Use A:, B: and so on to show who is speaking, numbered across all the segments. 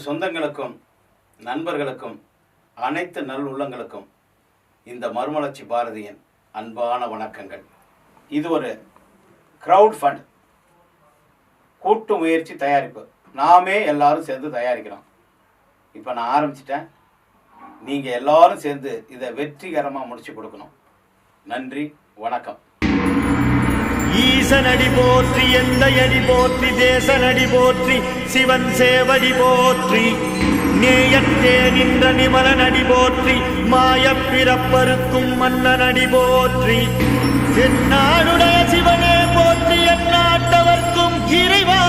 A: சொந்தங்களுக்கும் நண்பர்களுக்கும் அனைத்து நல்லுள்ளங்களுக்கும் இந்த மறுமலர்ச்சி பாரதியின் அன்பான வணக்கங்கள். இது ஒரு கிரவுட் ஃபண்ட் கூட்டு முயற்சி தயாரிப்பு. நாமே எல்லாரும் சேர்ந்து தயாரிக்கிறோம். இப்போ நான் ஆரம்பிச்சிட்டேன். நீங்கள் எல்லாரும் சேர்ந்து இதை வெற்றிகரமாக முடிச்சு கொடுக்கணும். நன்றி, வணக்கம்.
B: ஈசனடி போற்றி, எந்தையடி போற்றி, தேசனடி போற்றி, சிவன் சேவடி போற்றி, நேயத்தே நின்ற நிமலனடி போற்றி, மாயப் பிறப்பருக்கும் மன்னனடி போற்றி, என்னாடுடைய சிவனே போற்றி, எந்நாட்டவர்க்கும் இறைவா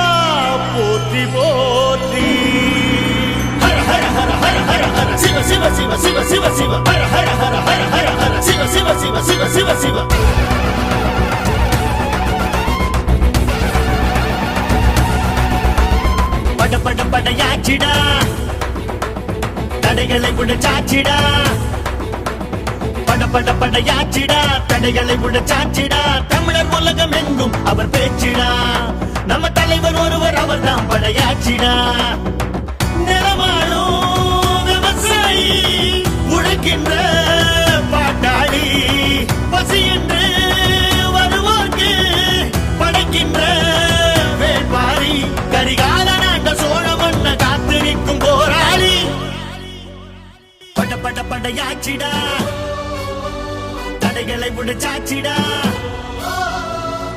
B: போற்றி போற்றி. ஹர ஹர ஹர ஹர ஹர ஹர சிவ சிவ சிவ சிவ சிவ சிவ ஹர ஹர ஹர ஹர ஹர ஹர சிவ சிவ சிவ சிவ சிவ சிவ. பட பட படையாச்சிடா, தடைகளை உடைச்சாச்சிடா. பட பட படையாச்சிடா, தடைகளை உடைச்சாச்சிடா. தமிழர் உலகம் எங்கும் அவர் பேச்சிடா. நம்ம தலைவர் ஒருவர், அவர் தான் படையாச்சிடா. நிலவாழும் விவசாயி, உழைக்கின்ற பாட்டாளி, பசி என்று வருவோர்க்கு படைக்கின்ற வேட்பாரி, கரிகால நாட்ட சோழ மன்ன காத்து நிற்கும் போராளி. பட பட படையாச்சிடா, தடைகளை உடைச்சாச்சிடா.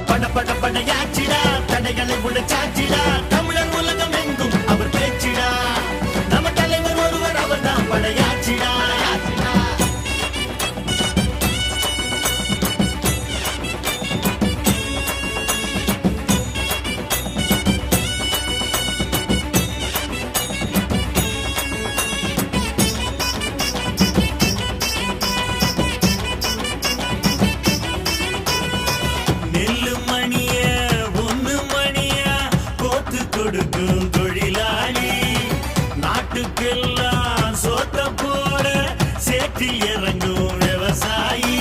B: பட பட படையாச்சிடா, தடைகளை உடைச்சாச்சிடா. தமிழர் உலகம் எங்கும் அவர் பேச்சிடா. நம்ம தலைவர் ஒருவர், அவர் தான் படையாச்சிடா. கொடுக்கும் தொழிலாளி, நாட்டுக்கெல்லாம் சோத்த போட சேற்றி இறங்கும் விவசாயி.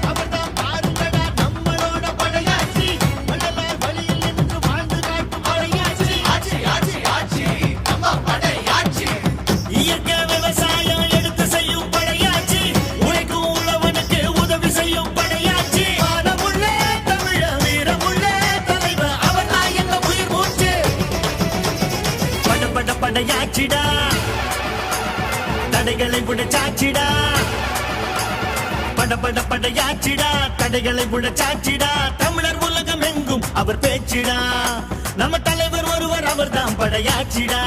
B: அவர்தான் பாருங்கடா நம்மளோட படையாச்சி, மணலார் வழியில் நின்று வாழ்ந்து காட்டும் படையாச்சி. ஆச்சி ஆச்சி ஆச்சி நம்ம படையாச்சி. இயற்கை விவசாயம் எடுத்து செய்யும் படையாச்சி, உழைக்கும் உழவனுக்கு உதவி செய்யும் படையாச்சி. மானமுள்ள தமிழ வீரமுள்ள தலைவர், அவர் தான் எங்க உயிர் மூச்சு. பட படையாச்சிடா, தடைகளை உடைச்சாச்சிடா. பட பட படையாச்சிடா, தடைகளை உடைச்சாச்சிடா. தமிழர் உலகம் எங்கும் அவர் பேச்சிடா. நம்ம தலைவர் ஒருவர், அவர் தான் படையாச்சிடா.